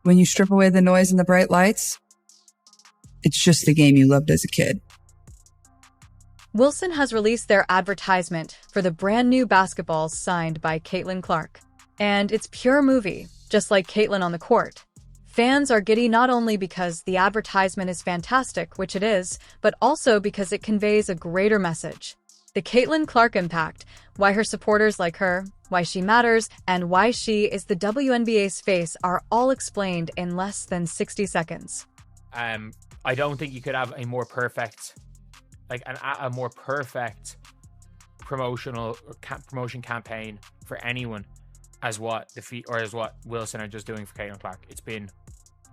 When you strip away the noise and the bright lights, it's just the game you loved as a kid. Wilson has released their advertisement for the brand new basketballs signed by Caitlin Clark. And it's pure movie, just like Caitlin on the court. Fans are giddy not only because the advertisement is fantastic, which it is, but also because it conveys a greater message. The Caitlin Clark impact, why her supporters like her, why she matters, and why she is the WNBA's face are all explained in less than 60 seconds. I don't think you could have a more perfect, a more perfect promotion campaign for anyone as what Wilson are just doing for Caitlin Clark. It's been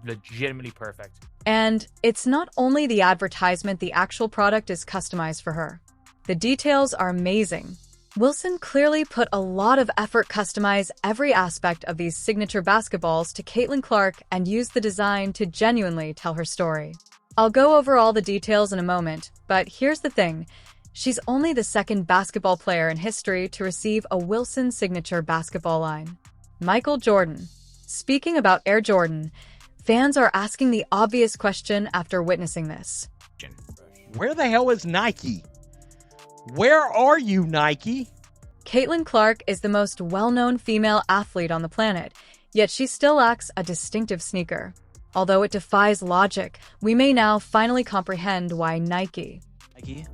legitimately perfect. And it's not only the advertisement, the actual product is customized for her. The details are amazing. Wilson clearly put a lot of effort customize every aspect of these signature basketballs to Caitlin Clark and used the design to genuinely tell her story. I'll go over all the details in a moment, but here's the thing. She's only the second basketball player in history to receive a Wilson signature basketball line. Michael Jordan. Speaking about Air Jordan, fans are asking the obvious question after witnessing this. Where the hell is Nike? Where are you, Nike? Caitlin Clark is the most well-known female athlete on the planet, yet she still lacks a distinctive sneaker. Although it defies logic, we may now finally comprehend why Nike.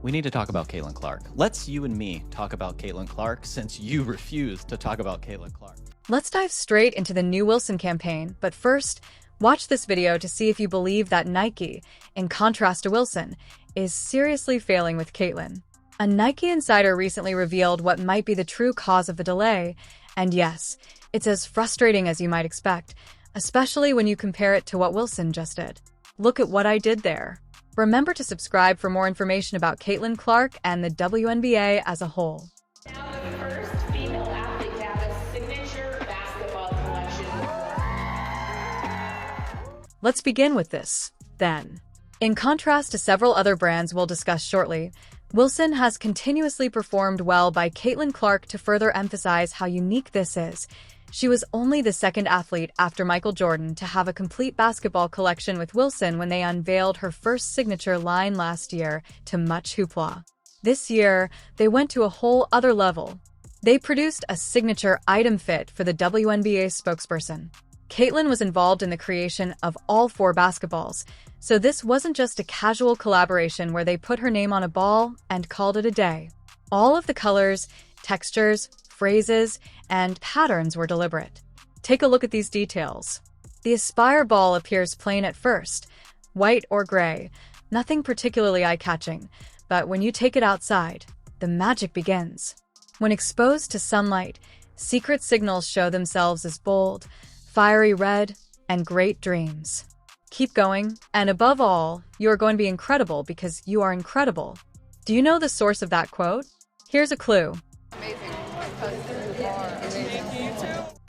We need to talk about Caitlin Clark. Let's you and me talk about Caitlin Clark since you refuse to talk about Caitlin Clark. Let's dive straight into the new Wilson campaign, but first, watch this video to see if you believe that Nike, in contrast to Wilson, is seriously failing with Caitlin. A Nike insider recently revealed what might be the true cause of the delay, and yes, it's as frustrating as you might expect, especially when you compare it to what Wilson just did. Look at what I did there. Remember to subscribe for more information about Caitlin Clark and the WNBA as a whole. Now the first female athlete to have a signature basketball collection. Let's begin with this, then. In contrast to several other brands we'll discuss shortly, Wilson has continuously performed well by Caitlin Clark to further emphasize how unique this is. She was only the second athlete after Michael Jordan to have a complete basketball collection with Wilson when they unveiled her first signature line last year to much hoopla. This year, they went to a whole other level. They produced a signature item fit for the WNBA spokesperson. Caitlin was involved in the creation of all 4 basketballs, so this wasn't just a casual collaboration where they put her name on a ball and called it a day. All of the colors, textures, phrases, and patterns were deliberate. Take a look at these details. The Aspire ball appears plain at first, white or gray, nothing particularly eye-catching, but when you take it outside, the magic begins. When exposed to sunlight, secret signals show themselves as bold, fiery red, and great dreams. Keep going, and above all, you are going to be incredible because you are incredible. Do you know the source of that quote? Here's a clue. Amazing.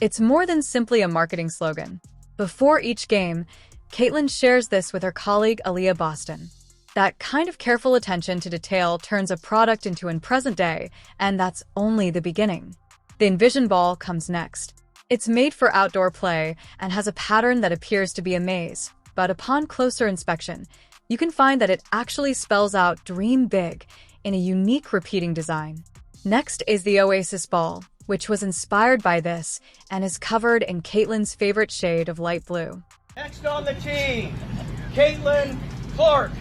It's more than simply a marketing slogan. Before each game, Caitlin shares this with her colleague Aaliyah Boston. That kind of careful attention to detail turns a product into an present day, and that's only the beginning. The Envision ball comes next. It's made for outdoor play and has a pattern that appears to be a maze, but upon closer inspection, you can find that it actually spells out "Dream Big" in a unique repeating design. Next is the Oasis ball, which was inspired by this and is covered in Caitlin's favorite shade of light blue. Next on the team, Caitlin Clark.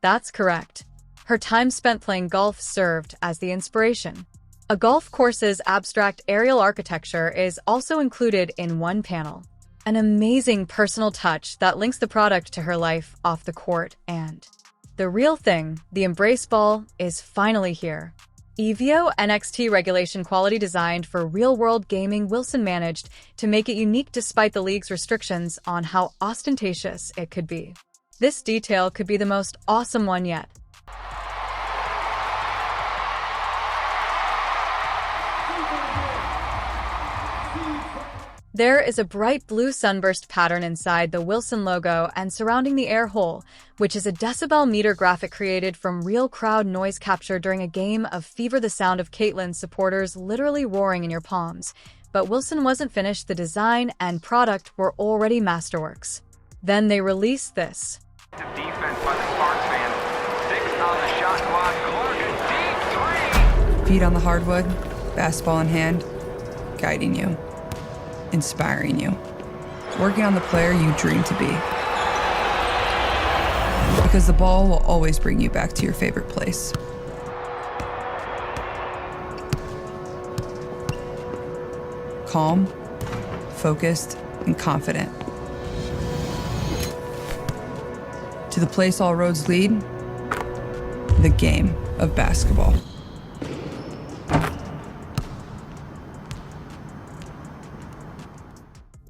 That's correct. Her time spent playing golf served as the inspiration. A golf course's abstract aerial architecture is also included in one panel. An amazing personal touch that links the product to her life off the court and the real thing, the Embrace ball, is finally here. EVO NXT regulation quality designed for real-world gaming, Wilson managed to make it unique despite the league's restrictions on how ostentatious it could be. This detail could be the most awesome one yet. There is a bright blue sunburst pattern inside the Wilson logo and surrounding the air hole, which is a decibel meter graphic created from real crowd noise capture during a game of Fever, the sound of Caitlyn's supporters literally roaring in your palms. But Wilson wasn't finished. The design and product were already masterworks. Then they released this. Defense by the Sparks fans. 6 on the shot clock. Clark, a deep 3. Feet on the hardwood, basketball in hand, guiding you, inspiring you, working on the player you dream to be. Because the ball will always bring you back to your favorite place. Calm, focused, and confident. To the place all roads lead, the game of basketball.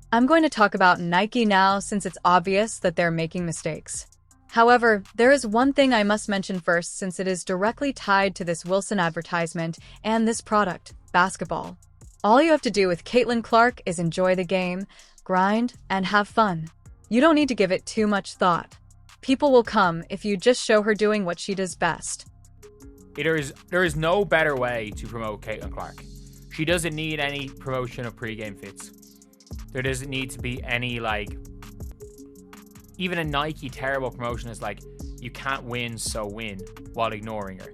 I'm going to talk about Nike now since it's obvious that they're making mistakes. However, there is one thing I must mention first since it is directly tied to this Wilson advertisement and this product, basketball. All you have to do with Caitlin Clark is enjoy the game, grind, and have fun. You don't need to give it too much thought. People will come if you just show her doing what she does best. There is no better way to promote Caitlin Clark. She doesn't need any promotion of pre-game fits. There doesn't need to be any, even a Nike terrible promotion is you can't win, so win, while ignoring her.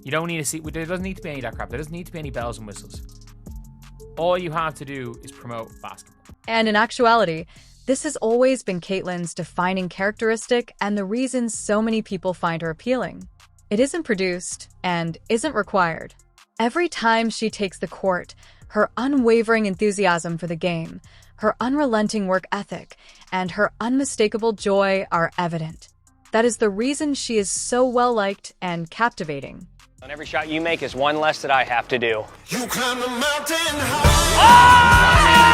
You don't need to see, there doesn't need to be any of that crap. There doesn't need to be any bells and whistles. All you have to do is promote basketball. And in actuality, this has always been Caitlin's defining characteristic and the reason so many people find her appealing. It isn't produced and isn't required. Every time she takes the court, her unwavering enthusiasm for the game, her unrelenting work ethic, and her unmistakable joy are evident. That is the reason she is so well-liked and captivating. And every shot you make is one less that I have to do. You climb the mountain high.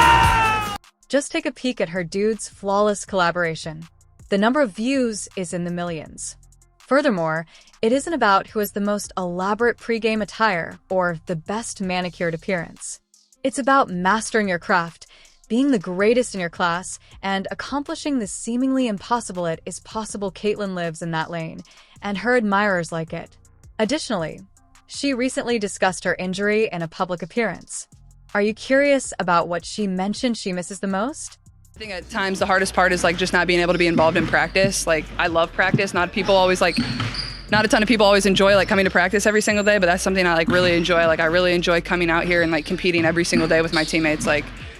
Just take a peek at her dude's flawless collaboration. The number of views is in the millions. Furthermore, it isn't about who has the most elaborate pregame attire or the best manicured appearance. It's about mastering your craft, being the greatest in your class, and accomplishing the seemingly impossible. It is possible. Caitlin lives in that lane, and her admirers like it. Additionally, she recently discussed her injury in a public appearance. Are you curious about what she mentioned she misses the most? I think at times the hardest part is just not being able to be involved in practice. I love practice. Not a ton of people always enjoy coming to practice every single day, but that's something I really enjoy. I really enjoy coming out here and competing every single day with my teammates.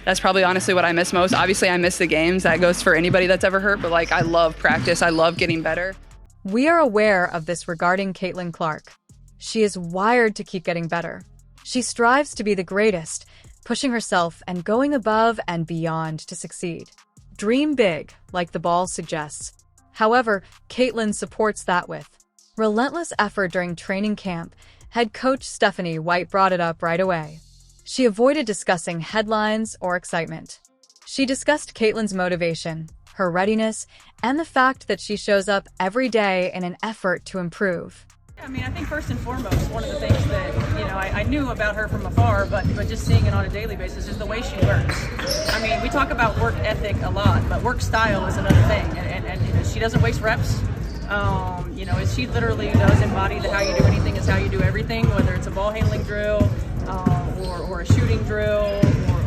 That's probably honestly what I miss most. Obviously I miss the games. That goes for anybody that's ever hurt, but I love practice. I love getting better. We are aware of this regarding Caitlin Clark. She is wired to keep getting better. She strives to be the greatest, pushing herself and going above and beyond to succeed. Dream big, like the ball suggests. However, Caitlin supports that with relentless effort during training camp. Head coach Stephanie White brought it up right away. She avoided discussing headlines or excitement. She discussed Caitlin's motivation, her readiness, and the fact that she shows up every day in an effort to improve. I think first and foremost, one of the things that, I knew about her from afar, but just seeing it on a daily basis is the way she works. We talk about work ethic a lot, but work style is another thing. And she doesn't waste reps. She literally does embody the how you do anything is how you do everything, whether it's a ball handling drill or a shooting drill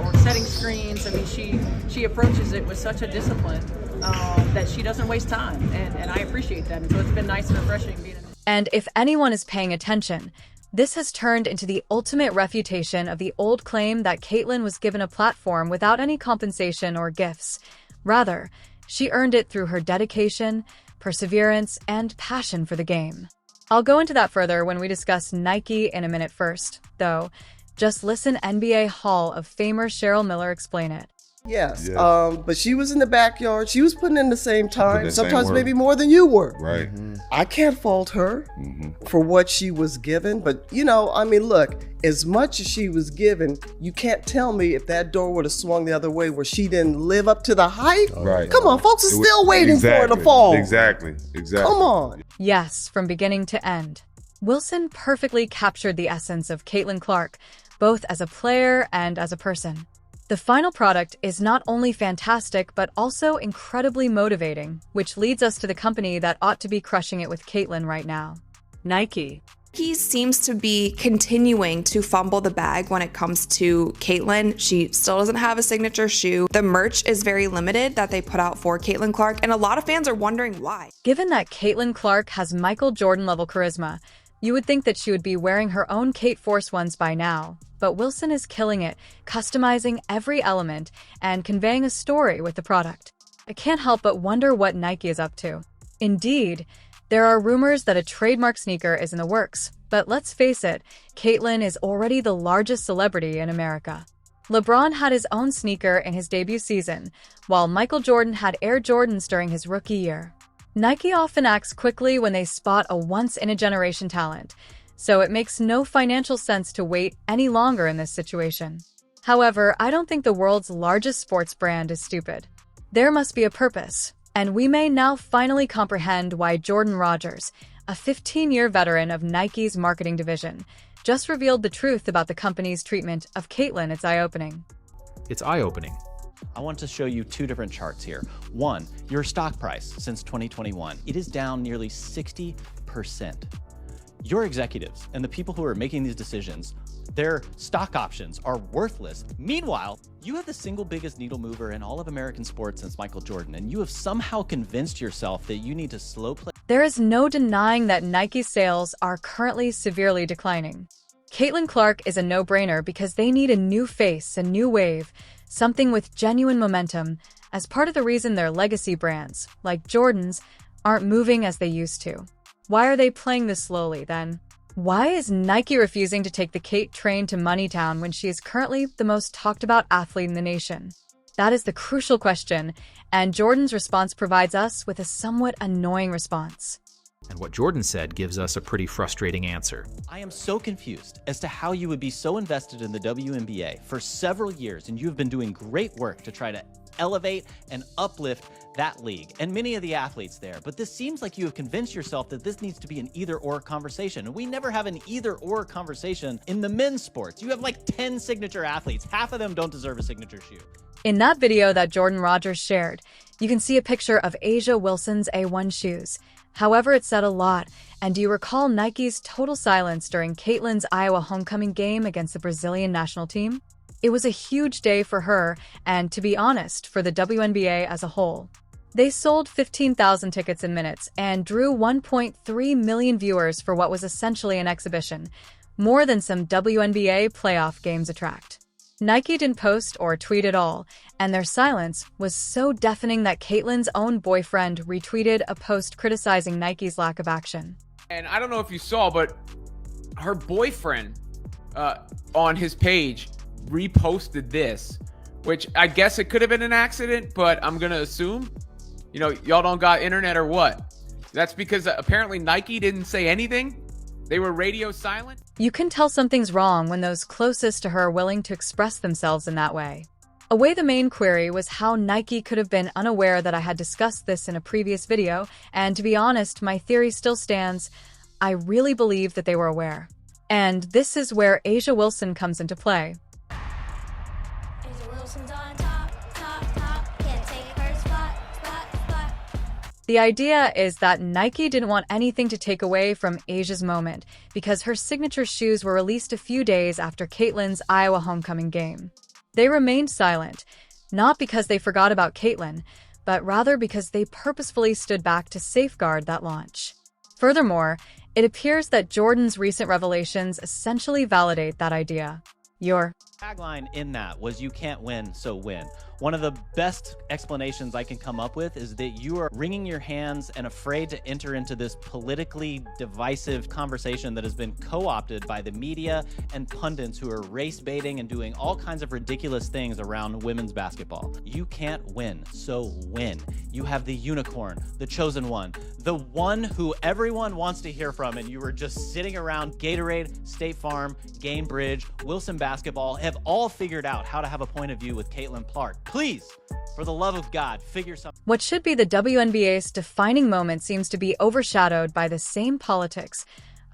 or setting screens. She approaches it with such a discipline that she doesn't waste time, and I appreciate that. And so it's been nice and refreshing being in. And if anyone is paying attention, this has turned into the ultimate refutation of the old claim that Caitlin was given a platform without any compensation or gifts. Rather, she earned it through her dedication, perseverance, and passion for the game. I'll go into that further when we discuss Nike in a minute. First, though, just listen NBA Hall of Famer Cheryl Miller explain it. Yes, but she was in the backyard. She was putting in the same time, sometimes maybe more than you were. Right. I can't fault her for what she was given, but look, as much as she was given, you can't tell me if that door would have swung the other way where she didn't live up to the hype. Right. Come on, folks are still waiting for her to fall. Exactly. Come on. Yes, from beginning to end. Wilson perfectly captured the essence of Caitlin Clark, both as a player and as a person. The final product is not only fantastic, but also incredibly motivating, which leads us to the company that ought to be crushing it with Caitlyn right now. Nike. He seems to be continuing to fumble the bag when it comes to Caitlyn. She still doesn't have a signature shoe. The merch is very limited that they put out for Caitlyn Clark, and a lot of fans are wondering why. Given that Caitlyn Clark has Michael Jordan-level charisma, you would think that she would be wearing her own Kate Force ones by now. But Wilson is killing it, customizing every element and conveying a story with the product. I can't help but wonder what Nike is up to. Indeed, there are rumors that a trademark sneaker is in the works, but let's face it, Caitlyn is already the largest celebrity in America. LeBron had his own sneaker in his debut season, while Michael Jordan had Air Jordans during his rookie year. Nike often acts quickly when they spot a once-in-a-generation talent, so it makes no financial sense to wait any longer in this situation. However, I don't think the world's largest sports brand is stupid. There must be a purpose. And we may now finally comprehend why Jordan Rogers, a 15-year veteran of Nike's marketing division, just revealed the truth about the company's treatment of Caitlyn. It's eye-opening. It's eye-opening. I want to show you two different charts here. One, your stock price since 2021. It is down nearly 60%. Your executives and the people who are making these decisions, their stock options are worthless. Meanwhile, you have the single biggest needle mover in all of American sports since Michael Jordan, and you have somehow convinced yourself that you need to slow play. There is no denying that Nike's sales are currently severely declining. Caitlyn Clark is a no-brainer because they need a new face, a new wave, something with genuine momentum, as part of the reason their legacy brands, like Jordan's, aren't moving as they used to. Why are they playing this slowly, then? Why is Nike refusing to take the Kate train to Moneytown when she is currently the most talked about athlete in the nation? That is the crucial question, and Jordan's response provides us with a somewhat annoying response. And what Jordan said gives us a pretty frustrating answer. I am so confused as to how you would be so invested in the WNBA for several years, and you have been doing great work to try to elevate and uplift that league and many of the athletes there. But this seems like you have convinced yourself that this needs to be an either-or conversation. And we never have an either-or conversation in the men's sports. You have like 10 signature athletes. Half of them don't deserve a signature shoe. In that video that Jordan Rogers shared, you can see a picture of A'ja Wilson's A1 shoes. However, it said a lot. And do you recall Nike's total silence during Caitlyn's Iowa homecoming game against the Brazilian national team? It was a huge day for her and, to be honest, for the WNBA as a whole. They sold 15,000 tickets in minutes and drew 1.3 million viewers for what was essentially an exhibition, more than some WNBA playoff games attract. Nike didn't post or tweet at all, and their silence was so deafening that Caitlyn's own boyfriend retweeted a post criticizing Nike's lack of action. And I don't know if you saw, but her boyfriend on his page reposted this, which I guess it could have been an accident, but I'm gonna assume, y'all don't got internet or what? That's because apparently Nike didn't say anything. They were radio silent. You can tell something's wrong when those closest to her are willing to express themselves in that way. Away the main query was how Nike could have been unaware that I had discussed this in a previous video, and to be honest, my theory still stands. I really believe that they were aware. And this is where A'ja Wilson comes into play. The idea is that Nike didn't want anything to take away from A'ja's moment because her signature shoes were released a few days after Caitlyn's Iowa homecoming game. They remained silent, not because they forgot about Caitlyn, but rather because they purposefully stood back to safeguard that launch. Furthermore, it appears that Jordan's recent revelations essentially validate that idea. Your tagline in that was "You can't win, so win." One of the best explanations I can come up with is that you are wringing your hands and afraid to enter into this politically divisive conversation that has been co-opted by the media and pundits who are race baiting and doing all kinds of ridiculous things around women's basketball. You can't win, so win. You have the unicorn, the chosen one, the one who everyone wants to hear from, and you were just sitting around Gatorade, State Farm, Gainbridge, Wilson Basketball, have all figured out how to have a point of view with Caitlyn Clark. Please, for the love of God, figure something. What should be the WNBA's defining moment seems to be overshadowed by the same politics,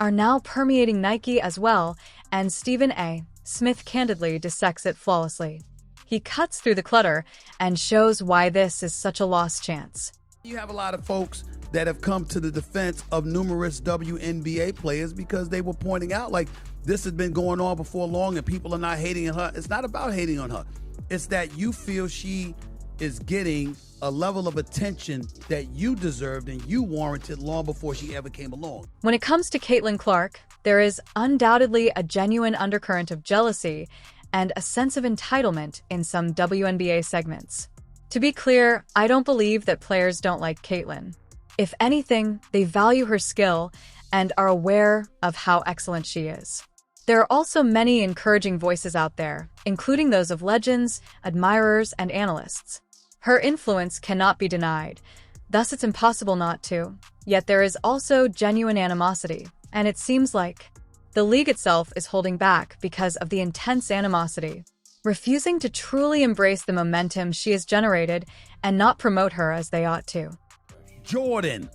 are now permeating Nike as well, and Stephen A. Smith candidly dissects it flawlessly. He cuts through the clutter and shows why this is such a lost chance. You have a lot of folks that have come to the defense of numerous WNBA players because they were pointing out, like, this has been going on before long and people are not hating on her. It's not about hating on her. It's that you feel she is getting a level of attention that you deserved and you warranted long before she ever came along. When it comes to Caitlin Clark, there is undoubtedly a genuine undercurrent of jealousy and a sense of entitlement in some WNBA segments. To be clear, I don't believe that players don't like Caitlin. If anything, they value her skill and are aware of how excellent she is. There are also many encouraging voices out there, including those of legends, admirers, and analysts. Her influence cannot be denied, thus it's impossible not to. Yet there is also genuine animosity, and it seems like the league itself is holding back because of the intense animosity, refusing to truly embrace the momentum she has generated and not promote her as they ought to. Jordan,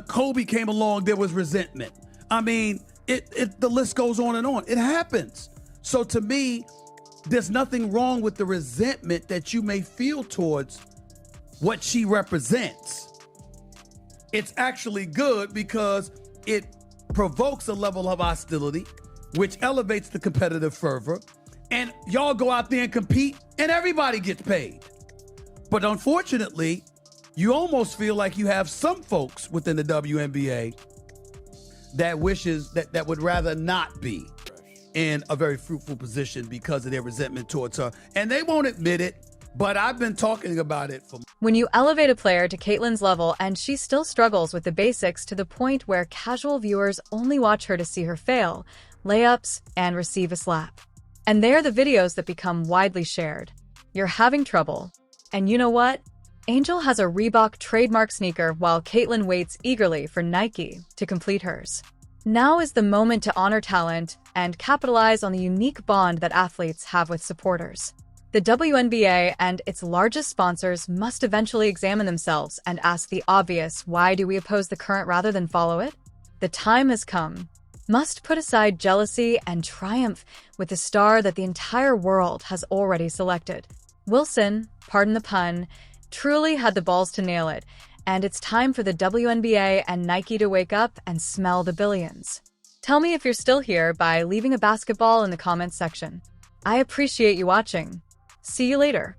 Kobe came along, there was resentment. I mean, the list goes on and on. It happens. So to me, there's nothing wrong with the resentment that you may feel towards what she represents. It's actually good because it provokes a level of hostility, which elevates the competitive fervor, and y'all go out there and compete, and everybody gets paid. But unfortunately, you almost feel like you have some folks within the WNBA that wishes that would rather not be in a very fruitful position because of their resentment towards her. And they won't admit it, but I've been talking about it for... When you elevate a player to Caitlin's level and she still struggles with the basics to the point where casual viewers only watch her to see her fail, layups, and receive a slap. And they're the videos that become widely shared. You're having trouble. And you know what? Angel has a Reebok trademark sneaker while Caitlin waits eagerly for Nike to complete hers. Now is the moment to honor talent and capitalize on the unique bond that athletes have with supporters. The WNBA and its largest sponsors must eventually examine themselves and ask the obvious, why do we oppose the current rather than follow it? The time has come. Must put aside jealousy and triumph with the star that the entire world has already selected. Wilson, pardon the pun, truly had the balls to nail it, and it's time for the WNBA and Nike to wake up and smell the billions. Tell me if you're still here by leaving a basketball in the comments section. I appreciate you watching. See you later.